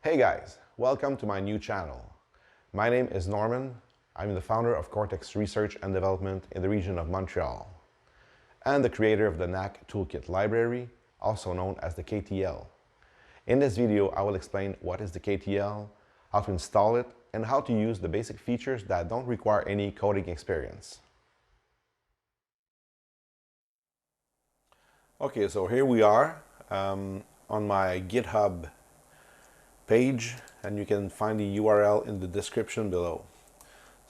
Hey guys, welcome to my new channel. My name is Norman. I'm the founder of Cortex Research and Development in the region of Montreal, and the creator of the Knack Toolkit library, also known as the KTL. In this video, I will explain what is the KTL, how to install it, and how to use the basic features that don't require any coding experience. Okay, so here we are on my GitHub page, and you can find the URL in the description below.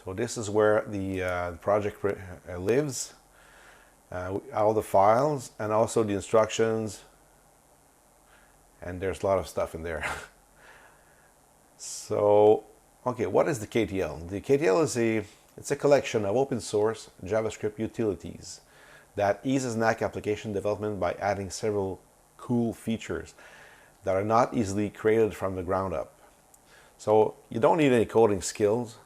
So this is where the project lives, all the files, and also the instructions, and there's a lot of stuff in there. So, okay, what is the KTL? The KTL is it's a collection of open source JavaScript utilities that eases Knack application development by adding several cool features that are not easily created from the ground up. So you don't need any coding skills,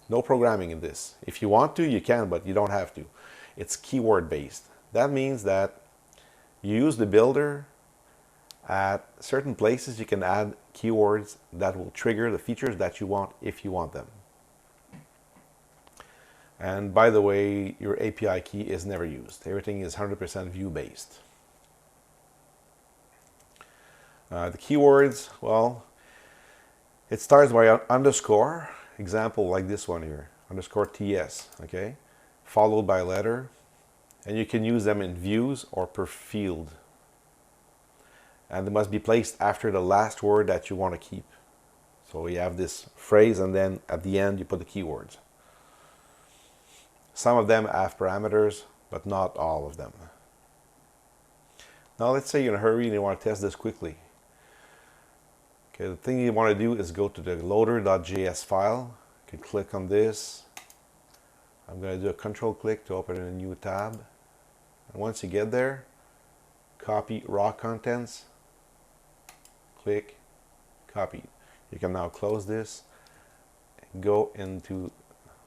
no programming in this. If you want to, you can, but you don't have to. It's keyword based. That means that you use the builder. At certain places you can add keywords that will trigger the features that you want if you want them. And by the way, your API key is never used. Everything is 100% view based. The keywords, well, it starts by underscore, example like this one here, underscore TS, okay, followed by a letter, and you can use them in views or per field. And they must be placed after the last word that you want to keep. So you have this phrase, and then at the end you put the keywords. Some of them have parameters, but not all of them. Now let's say you're in a hurry and you want to test this quickly. Okay, the thing you want to do is go to the loader.js file. You can click on this. I'm going to do a Ctrl+Click to open a new tab. And once you get there, copy raw contents, click, copy. You can now close this, go into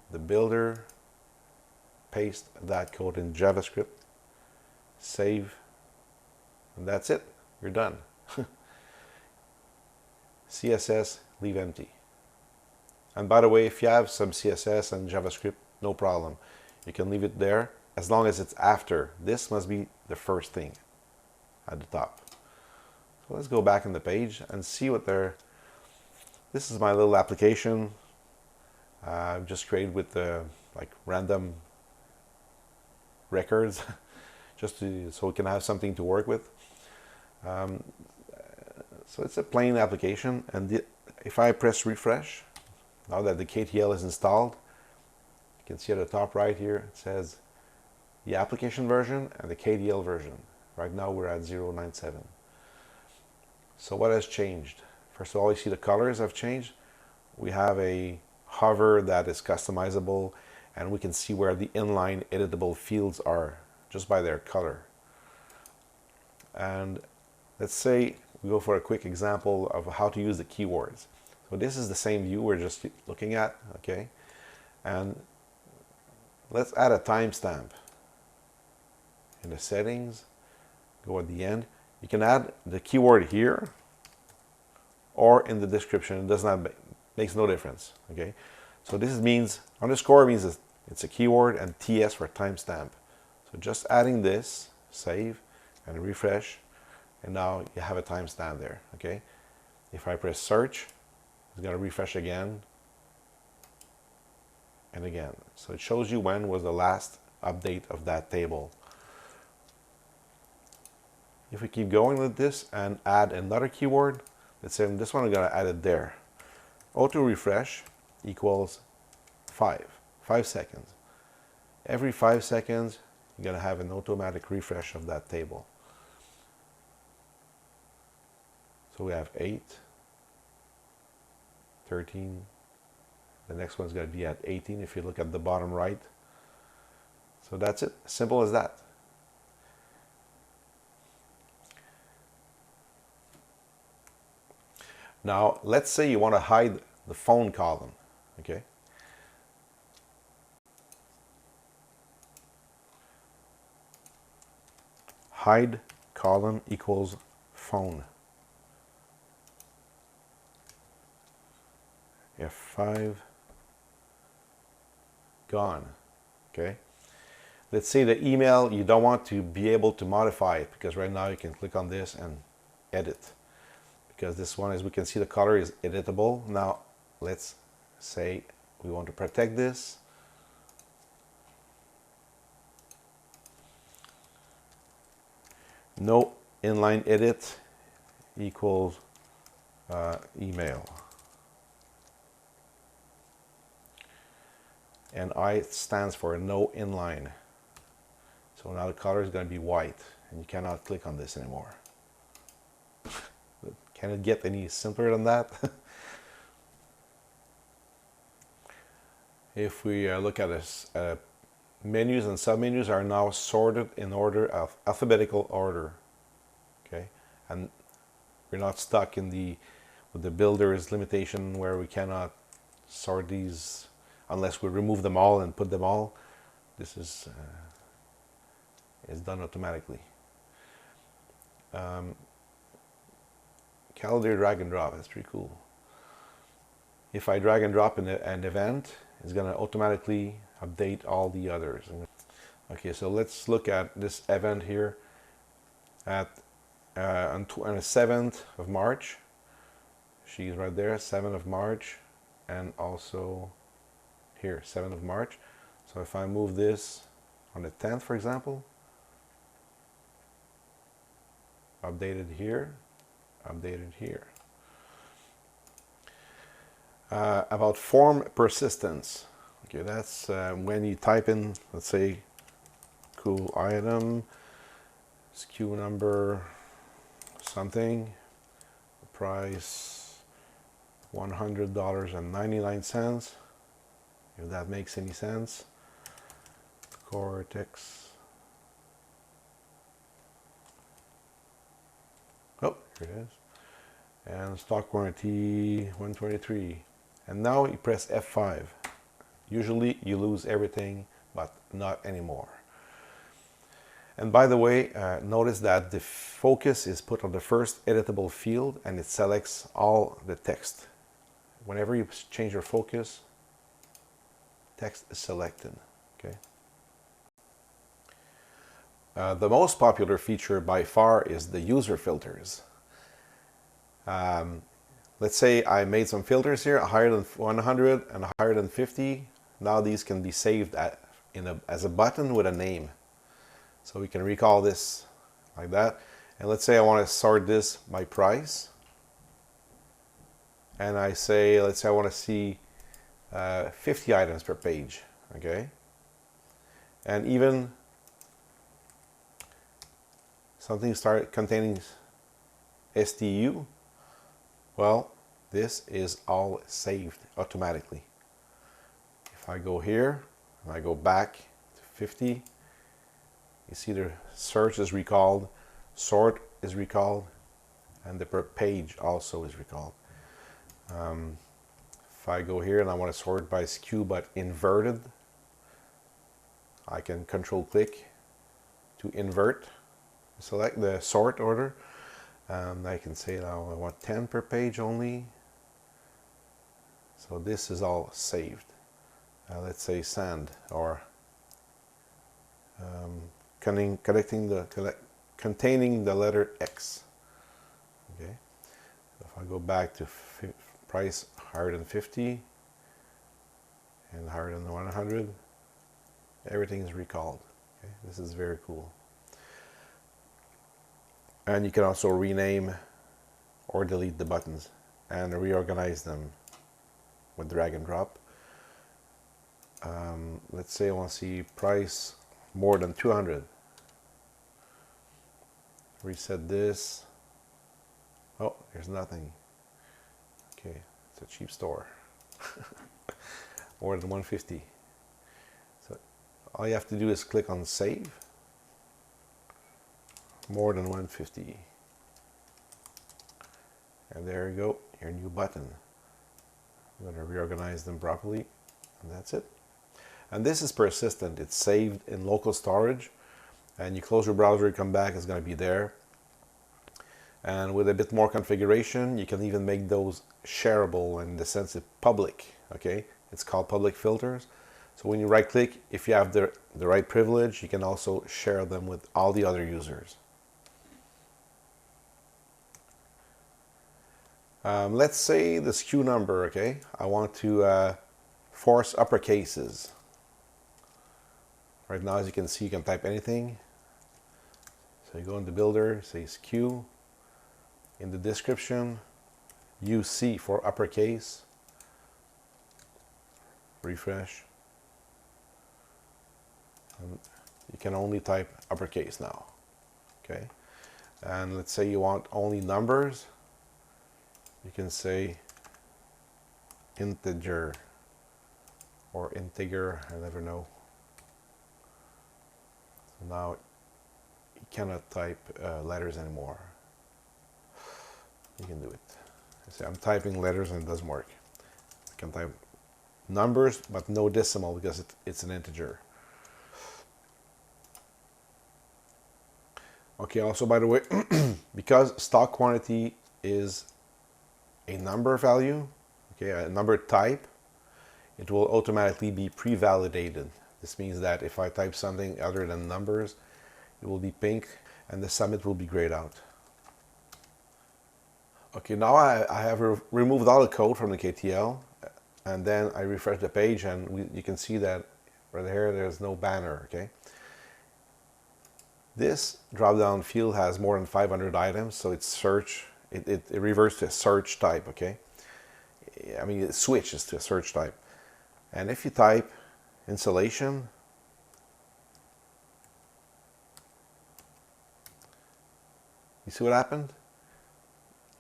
the builder, paste that code in JavaScript, save, and that's it. You're done. CSS, leave empty. And by the way, if you have some CSS and JavaScript, no problem. You can leave it there as long as it's after. This must be the first thing at the top. So let's go back in the page and see what this is my little application I've just created with the like random records just so we can have something to work with. So it's a plain application, and if I press refresh, now that the KTL is installed, you can see at the top right here it says the application version and the KTL version. Right now we're at 0.97. So what has changed? First of all, you see the colors have changed. We have a hover that is customizable, and we can see where the inline editable fields are just by their color. And let's say we go for a quick example of how to use the keywords. So this is the same view we're just looking at, okay? And let's add a timestamp in the settings. Go at the end. You can add the keyword here or in the description. It does not makes no difference, okay? So this means underscore means it's a keyword, and TS for timestamp. So just adding this, save and refresh, and now you have a timestamp there, okay? If I press search, it's going to refresh again and again. So it shows you when was the last update of that table. If we keep going with this and add another keyword, let's say this one, we're going to add it there. Auto refresh equals 5 seconds. Every 5 seconds, you're going to have an automatic refresh of that table. So we have 8, 13. The next one's going to be at 18 if you look at the bottom right. So that's it. Simple as that. Now, let's say you want to hide the phone column, okay? Hide column equals phone. F5, gone. Okay. Let's say the email, you don't want to be able to modify it, because right now you can click on this and edit. Because this one, as we can see, the color is editable. Now let's say we want to protect this. No inline edit equals email. And I stands for no inline. So now the color is going to be white, and you cannot click on this anymore. Can it get any simpler than that? If we look at this, menus and submenus are now sorted in order of alphabetical order. Okay, and we're not stuck in with the builder's limitation where we cannot sort these unless we remove them all and put them all. This is done automatically. Calendar drag and drop, that's pretty cool. If I drag and drop in an event, it's going to automatically update all the others. Okay, so let's look at this event here at on the 7th of March. She's right there, 7th of March, and also here, 7th of March. So if I move this on the 10th, for example, updated here, updated here. About form persistence. Okay, that's when you type in, let's say, cool item, SKU number, something, price $100.99, if that makes any sense. Cortex. Oh, here it is. And stock warranty 123. And now you press F5. Usually you lose everything, but not anymore. And by the way, notice that the focus is put on the first editable field, and it selects all the text. Whenever you change your focus, text is selected. Okay. The most popular feature by far is the user filters. Let's say I made some filters here, higher than 100 and higher than 50. Now these can be saved as a button with a name. So we can recall this like that. And let's say I want to sort this by price. And I say, let's say I want to see 50 items per page. Okay. And even something start containing STU. Well, this is all saved automatically. If I go here and I go back to 50, you see the search is recalled, sort is recalled, and the per page also is recalled. If I go here and I want to sort by SKU but inverted, I can Ctrl+Click to invert, select the sort order. I can say now I want 10 per page only. So this is all saved. Let's say sand, or containing the letter X. Okay. So if I go back to price higher than 50 and higher than 100, everything is recalled. Okay. This is very cool. And you can also rename or delete the buttons and reorganize them with drag and drop. Let's say I want to see price more than 200. Reset this. Oh, there's nothing. Okay, it's a cheap store. More than 150. So all you have to do is click on save. More than 150. And there you go, your new button. I'm going to reorganize them properly, and that's it. And this is persistent. It's saved in local storage, and you close your browser, you come back, it's going to be there. And with a bit more configuration, you can even make those shareable in the sense of public, okay? It's called public filters. So when you right click, if you have the right privilege, you can also share them with all the other users. Let's say the SKU number, okay? I want to force uppercases. Right now, as you can see, you can type anything. So you go in the builder, say SKU. In the description, use C for uppercase. Refresh. And you can only type uppercase now. Okay. And let's say you want only numbers. You can say integer or integer, I never know. So now you cannot type letters anymore. You can do it. See, I'm typing letters and it doesn't work. I can type numbers but no decimal because it's an integer. Okay, also by the way, because stock quantity is a number value, okay, a number type, it will automatically be pre-validated. This means that if I type something other than numbers, it will be pink and the submit will be grayed out. Okay, now I have removed all the code from the KTL, and then I refresh the page and you can see that right here there's no banner, okay? This drop-down field has more than 500 items, so it's search, it reverts to a search type, okay? I mean, it switches to a search type. And if you type insulation, you see what happened?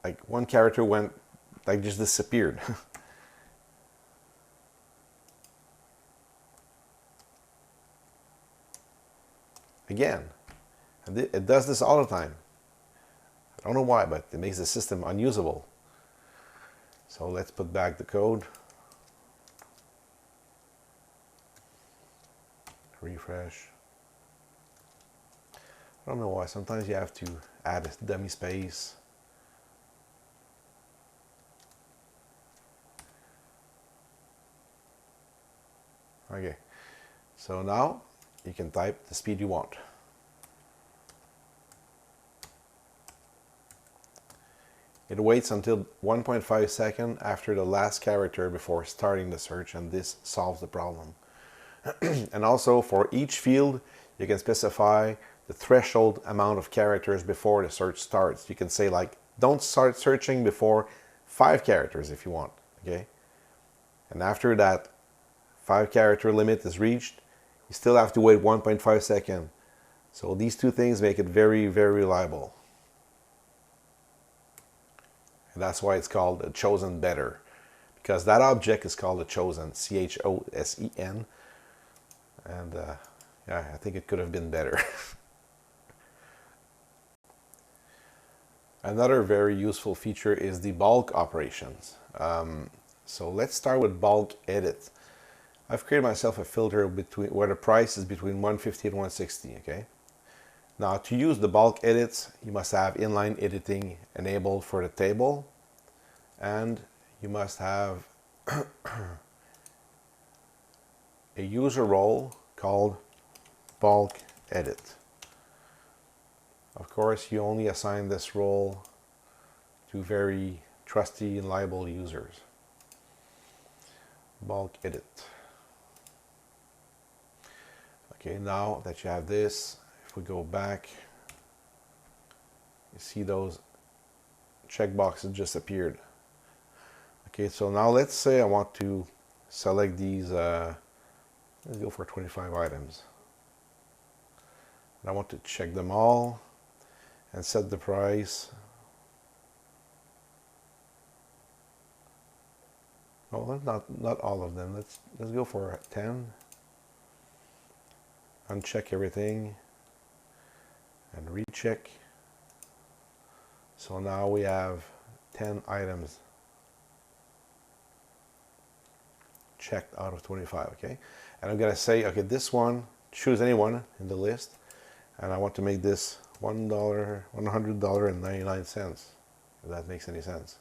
Like one character went, like just disappeared. Again, and it does this all the time. I don't know why, but it makes the system unusable. So let's put back the code. Refresh. I don't know why, sometimes you have to add a dummy space. Okay, so now you can type the speed you want. It waits until 1.5 seconds after the last character before starting the search, and this solves the problem. And also for each field, you can specify the threshold amount of characters before the search starts. You can say like, don't start searching before 5 characters if you want, okay? And after that 5-character limit is reached, you still have to wait 1.5 seconds. So these two things make it very, very reliable. And that's why it's called a chosen better, because that object is called a chosen, C-H-O-S-E-N. And yeah, I think it could have been better. Another very useful feature is the bulk operations. So let's start with bulk edit. I've created myself a filter between where the price is between 150 and 160, okay? Now to use the bulk edits, you must have inline editing enabled for the table, and you must have a user role called bulk edit. Of course, you only assign this role to very trusty and reliable users. Bulk edit. Okay, now that you have this, if we go back, you see those checkboxes just appeared. Okay, so now let's say I want to select these, let's go for 25 items. And I want to check them all and set the price. Oh, not all of them. Let's go for 10. Uncheck everything and recheck. So now we have 10 items checked out of 25, okay? And I'm gonna say, okay, this one, choose anyone in the list, and I want to make this $100.99, if that makes any sense.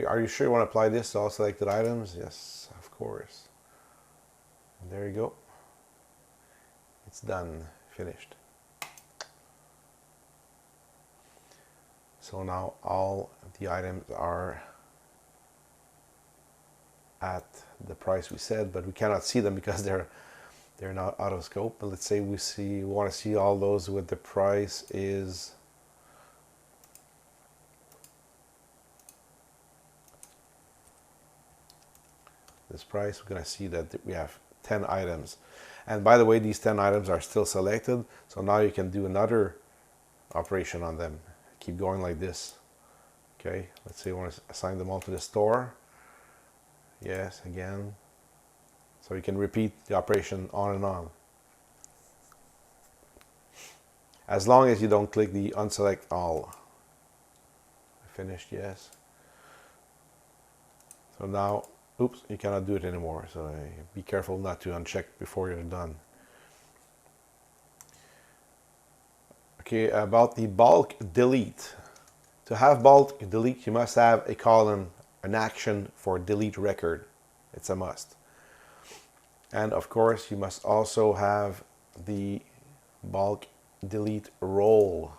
Are you sure you want to apply this to all selected items? Yes, of course. And there you go. It's done, finished. So now all the items are at the price we said, but we cannot see them because they're not out of scope. But let's say we want to see all those with the price is this price. We're going to see that we have 10 items, and by the way, these 10 items are still selected, so now you can do another operation on them. Keep going like this. Okay, let's say we want to assign them all to the store. Yes, again. So you can repeat the operation on and on. As long as you don't click the unselect all. Finished, yes. So now, oops, you cannot do it anymore. So be careful not to uncheck before you're done. Okay, about the bulk delete. To have bulk delete, you must have a column, an action for delete record. It's a must. And of course, you must also have the bulk delete role.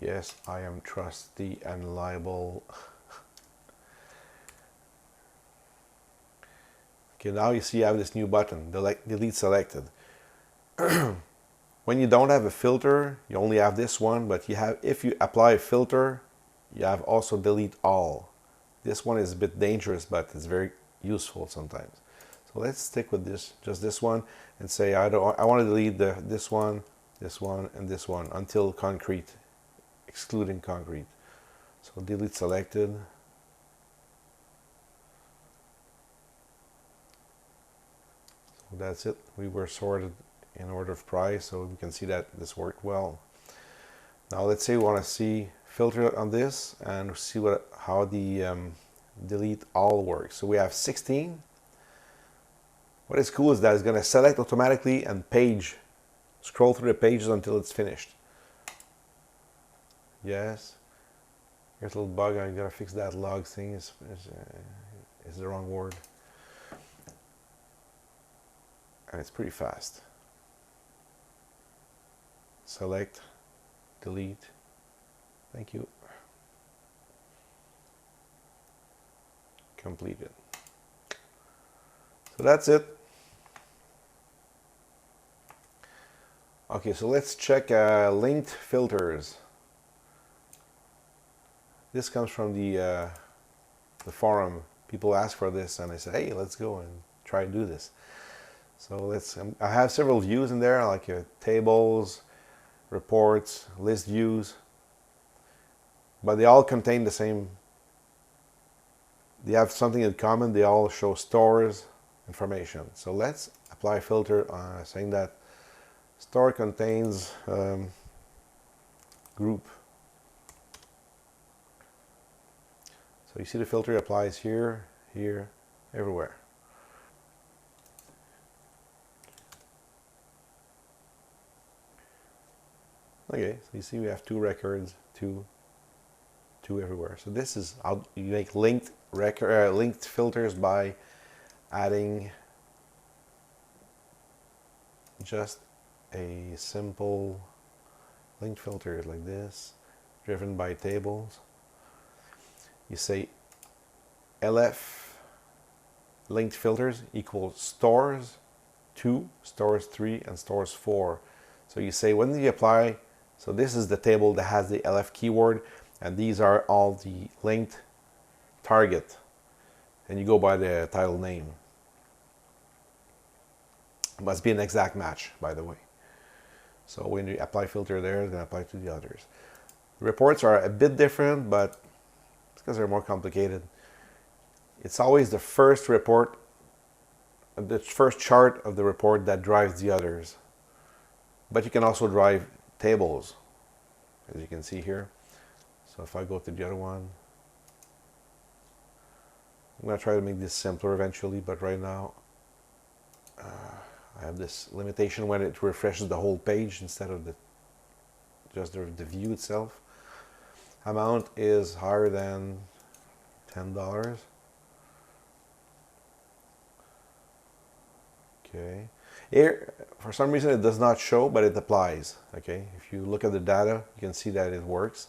Yes, I am trusty and liable. Okay, now you see I have this new button, delete selected. When you don't have a filter, you only have this one, but if you apply a filter, you have also delete all. This one is a bit dangerous, but it's very useful sometimes. So let's stick with this, just this one, and say I want to delete this one, and this one until concrete, excluding concrete. So delete selected. So that's it. We were sorted in order of price, so we can see that this worked well. Now let's say we want to see filter on this and see how the delete all works. So we have 16. What is cool is that it's going to select automatically and scroll through the pages until it's finished. Yes. Here's a little bug. I gotta fix that log thing. Is the wrong word. And it's pretty fast. Select, delete. Thank you. Completed. So that's it. Okay, so let's check linked filters. This comes from the forum. People ask for this, and I said, "Hey, let's go and try and do this." So I have several views in there, like tables, reports, list views, but they all contain the same. They have something in common. They all show stores information. So let's apply a filter saying that store contains group. So you see the filter applies here, here, everywhere. Okay, so you see we have two records, two everywhere. So this is how you make linked filters by adding just a simple linked filter like this, driven by tables. You say LF linked filters equals stores 2, stores 3, and stores 4. So you say when do you apply, so this is the table that has the LF keyword, and these are all the linked target, and you go by the title name. It must be an exact match, by the way. So when you apply filter there, it's going to apply to the others. Reports are a bit different, but it's because they're more complicated. It's always the first report, the first chart of the report that drives the others. But you can also drive tables, as you can see here. So if I go to the other one, I'm going to try to make this simpler eventually, but right now I have this limitation when it refreshes the whole page instead of just the view itself. Amount is higher than $10. Okay. Here, for some reason, it does not show, but it applies. Okay. If you look at the data, you can see that it works.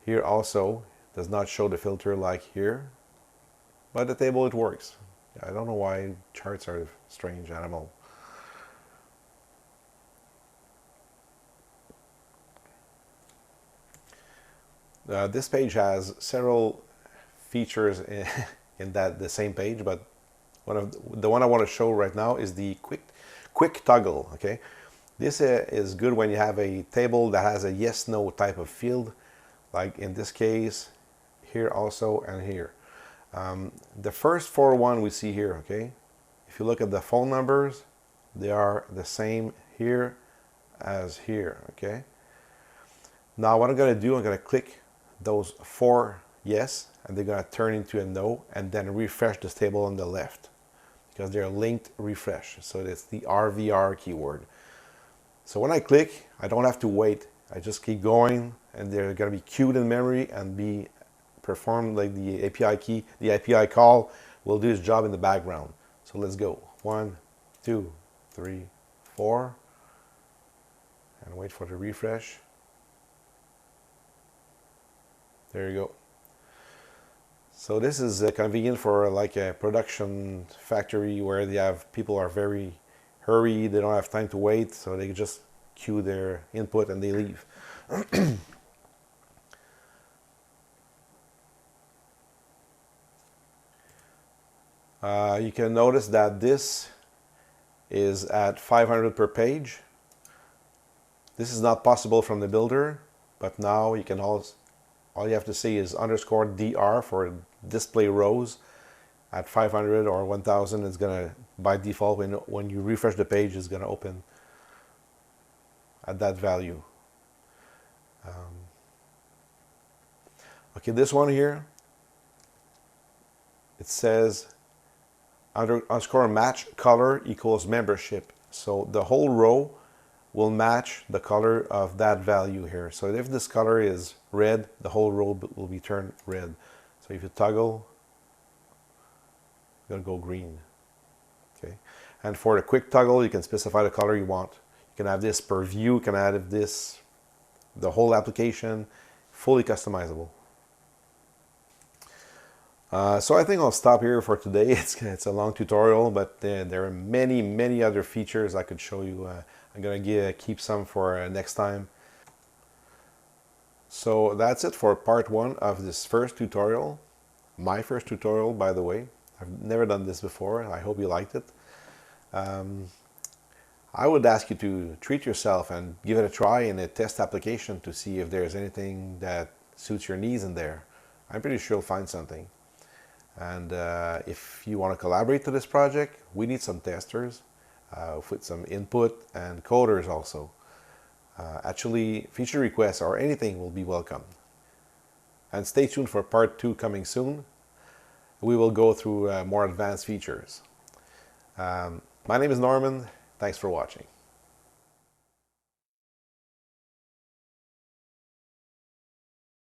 Here also, it does not show the filter like here, but the table, it works. I don't know why charts are a strange animal. This page has several features in the same page, but the one I want to show right now is the quick toggle. Okay, this is good when you have a table that has a yes/no type of field, like in this case, here also, and here. The first one we see here. Okay, if you look at the phone numbers, they are the same here as here. Okay. Now what I'm going to do, I'm going to click those 4 yes, and they're going to turn into a no, and then refresh this table on the left, because they're linked refresh. So it's the RVR keyword. So when I click, I don't have to wait. I just keep going, and they're going to be queued in memory and be performed like the API key. The API call will do its job in the background. So let's go. 1, 2, 3, 4, and wait for the refresh. There you go. So this is convenient for like a production factory where they have people are very hurried, they don't have time to wait, so they just queue their input and they leave. You can notice that this is at 500 per page. This is not possible from the builder, but now you can also, all you have to say is _dr for display rows at 500 or 1000. It's going to, by default, when you refresh the page, it's going to open at that value. Okay, this one here, it says _match color equals membership. So the whole row will match the color of that value here. So if this color is red, the whole row will be turned red. So if you toggle, it's going to go green. Okay. And for the quick toggle, you can specify the color you want. You can have this per view, you can add this, the whole application, fully customizable. So I think I'll stop here for today. It's a long tutorial, but there are many other features I could show you. I'm going to keep some for next time. So that's it for part 1 of this first tutorial. My first tutorial, by the way. I've never done this before. I hope you liked it. I would ask you to treat yourself and give it a try in a test application to see if there's anything that suits your needs in there. I'm pretty sure you'll find something. And if you want to collaborate to this project, we need some testers with some input and coders also. Actually, feature requests or anything will be welcome. And stay tuned for part 2 coming soon. We will go through more advanced features. My name is Norman. Thanks for watching.